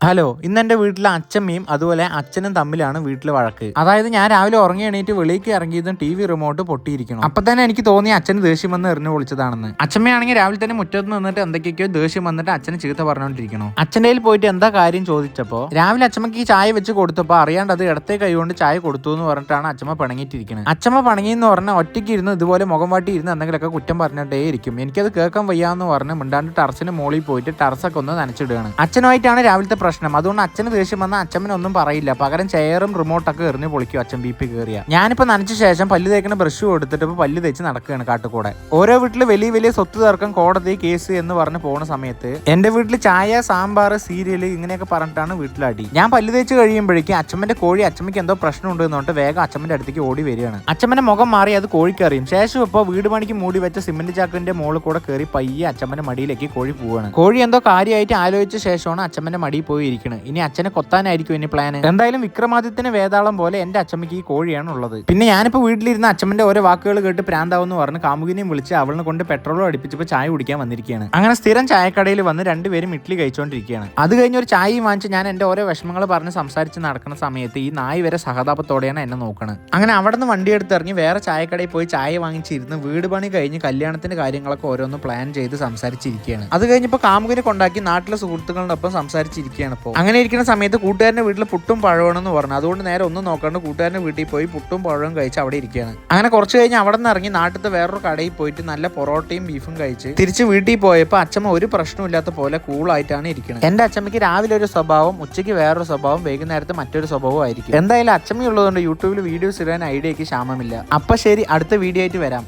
Hello, ഇന്ന് എൻ്റെ വീട്ടിലെ അച്ഛമ്മയും അതുപോലെ അച്ഛനും തമ്മിലാണ് വീട്ടിൽ വഴക്ക്. അതായത് ഞാൻ രാവിലെ ഉറങ്ങി എണീറ്റ് വെളിക്ക് ഇറങ്ങിയതും TV റിമോട്ട് പൊട്ടിയിരിക്കണം. അപ്പൊ തന്നെ എനിക്ക് തോന്നി അച്ഛന് ദേഷ്യം വന്ന് എറിഞ്ഞു പൊളിച്ചതാണെന്ന്. അച്ഛമ്മയാണെങ്കിൽ രാവിലെ തന്നെ മുറ്റത്ത് നിന്നിട്ട് എന്തൊക്കെയൊക്കെയോ ദേഷ്യം വന്നിട്ട് അച്ഛന് ചീത്ത പറഞ്ഞുകൊണ്ടിരിക്കണം. അച്ഛൻ്റെ കയ്യിൽ പോയിട്ട് എന്താ കാര്യം ചോദിച്ചപ്പോൾ രാവിലെ അച്ഛമ്മക്ക് ഈ ചായ വെച്ച് കൊടുത്തപ്പോൾ അറിയാണ്ട് അത് ഇടത്തെ കൈ കൊണ്ട് ചായ കൊടുത്തു എന്ന് പറഞ്ഞിട്ടാണ് അച്ഛമ്മ പിണങ്ങിയിട്ടിരിക്കുന്നത്. അച്ഛമ്മ പിണങ്ങിയെന്ന് പറഞ്ഞാൽ ഒറ്റയ്ക്ക് ഇരുന്ന് ഇതുപോലെ മുഖം വാട്ടി ഇരുന്ന് എന്തെങ്കിലുമൊക്കെ കുറ്റം പറഞ്ഞിട്ടേ ഇരിക്കും. എനിക്കത് കേൾക്കാൻ വയ്യാന്ന് പറഞ്ഞ് മിണ്ടാണ്ട് ടെറസിന് മുകളിൽ പോയിട്ട് ടെറസൊക്കെ ഒന്ന് നനച്ചിടുകയാണ്. അച്ഛനുമായിട്ടാണ് രാവിലത്തെ പ്രശ്നം. അതുകൊണ്ട് അച്ഛന് ദേഷ്യം വന്ന അച്ഛനൊന്നും പറയില്ല, പകരം ചെയറും റിമോട്ടൊക്കെ എറിഞ്ഞ് പൊളിക്കും അച്ഛൻ BP കയറിയ. ഞാനിപ്പോ നനച്ച ശേഷം പല്ല് തേക്കുന്ന ബ്രഷ് കൊടുത്തിട്ട് ഇപ്പൊ പല്ല് തേച്ച് നടക്കുകയാണ് കാട്ടുകൂടെ. ഓരോ വീട്ടില് വലിയ വലിയ സ്വത്ത് തർക്കം, കോടതി കേസ് എന്ന് പറഞ്ഞ് പോകുന്ന സമയത്ത് എന്റെ വീട്ടിൽ ചായ, സാമ്പാർ, സീരിയൽ ഇങ്ങനെയൊക്കെ പറഞ്ഞിട്ടാണ് വീട്ടിലടി. ഞാൻ പല്ല് തേച്ച് കഴിയുമ്പോഴേക്കും അച്ഛമ്മന്റെ കോഴി അച്ഛമ്മയ്ക്ക് എന്തോ പ്രശ്നം ഉണ്ട് എന്നുകൊണ്ട് വേഗം അച്ഛമ്മന്റെ അടുത്തേക്ക് ഓടി വരികയാണ്. അച്ഛമ്മന്റെ മുഖം മാറി അത് കോഴിക്ക് അറിയും. ശേഷം ഇപ്പോൾ വീട് പണിക്ക് മൂടി വെച്ച സിമന്റ് ചാക്കിന്റെ മുകളിൽ കൂടെ കയറി പയ്യെ അച്ഛമ്മന്റെ മടിയിലേക്ക് കോഴി പോവുകയാണ്. കോഴി എന്തോ കാര്യമായിട്ട് ആലോചിച്ച ശേഷമാണ് അച്ഛമ്മന്റെ മടിയിൽ പോയി ഇരിക്കുന്നത്. ഇനി അച്ഛനെ കൊത്താനായിരിക്കും ഇനി പ്ലാൻ. എന്തായാലും വിക്രമാദിത്യന് വേതാളം പോലെ എന്റെ അച്ഛമ്മയ്ക്ക് ഈ കോഴിയാണ് ഉള്ളത്. പിന്നെ ഞാനിപ്പോ വീട്ടിലിരുന്ന അച്ഛമ്മന്റെ ഓരോ വാക്കുകൾ കേട്ട് പ്രാന്താവെന്ന് പറഞ്ഞ് കാമുകിനെയും വിളിച്ച് അവളിനെ കൊണ്ട് പെട്രോളും അടുപ്പിച്ചപ്പോൾ ചായ കുടിക്കാൻ വന്നിരിക്കുകയാണ്. അങ്ങനെ സ്ഥിരം ചായക്കടയിൽ വന്ന് രണ്ടുപേരും ഇഡ്ഡലി കഴിച്ചുകൊണ്ടിരിക്കുകയാണ്. അത് കഴിഞ്ഞ് ഒരു ചായയും വാങ്ങിച്ച് ഞാൻ എന്റെ ഓരോ വിഷമങ്ങൾ പറഞ്ഞ് സംസാരിച്ച് നടക്കുന്ന സമയത്ത് ഈ നായി വരെ സഹതാപത്തോടെയാണ് എന്നെ നോക്കുന്നത്. അങ്ങനെ അവിടെ നിന്ന് വണ്ടി എടുത്തിറങ്ങി വേറെ ചായക്കടയിൽ പോയി ചായ വാങ്ങിച്ചിരുന്ന് വീട് പണി കഴിഞ്ഞ് കല്യാണത്തിന്റെ കാര്യങ്ങളൊക്കെ ഓരോന്ന് പ്ലാൻ ചെയ്ത് സംസാരിച്ചിരിക്കുകയാണ്. അത് കഴിഞ്ഞപ്പോൾ കാമുകിനെ കൊണ്ടാക്കി നാട്ടിലെ സുഹൃത്തുക്കളോടൊപ്പം സംസാരിച്ചിരിക്കുകയാണ്. ഇപ്പോൾ അങ്ങനെ ഇരിക്കുന്ന സമയത്ത് കൂട്ടുകാരൻ്റെ വീട്ടിൽ പുട്ടും പഴമാണെന്ന് പറഞ്ഞു. അതുകൊണ്ട് നേരെ ഒന്നും നോക്കാണ്ട് കൂട്ടുകാരൻ്റെ വീട്ടിൽ പോയി പുട്ടും പഴവും കഴിച്ച് അവിടെ ഇരിക്കുകയാണ്. അങ്ങനെ കുറച്ച് കഴിഞ്ഞ് അവിടെ നിന്ന് ഇറങ്ങി നാട്ടിലത്തെ വേറൊരു കടയിൽ പോയിട്ട് നല്ല പൊറോട്ടയും ബീഫും കഴിച്ച് തിരിച്ച് വീട്ടിൽ പോയപ്പോൾ അച്ഛമ്മ ഒരു പ്രശ്നമില്ലാത്ത പോലെ കൂളായിട്ടാണ് ഇരിക്കുന്നത്. എൻ്റെ അച്ഛമ്മയ്ക്ക് രാവിലെ ഒരു സ്വഭാവം, ഉച്ചയ്ക്ക് വേറൊരു സ്വഭാവം, വൈകുന്നേരത്തെ മറ്റൊരു സ്വഭാവം ആയിരിക്കും. എന്തായാലും അച്ഛമ്മയുള്ളതുകൊണ്ട് യൂട്യൂബിൽ വീഡിയോസ് ഇടാൻ ഐഡിയയ്ക്ക് ക്ഷാമമില്ല. അപ്പം ശരി, അടുത്ത വീഡിയോ ആയിട്ട് വരാം.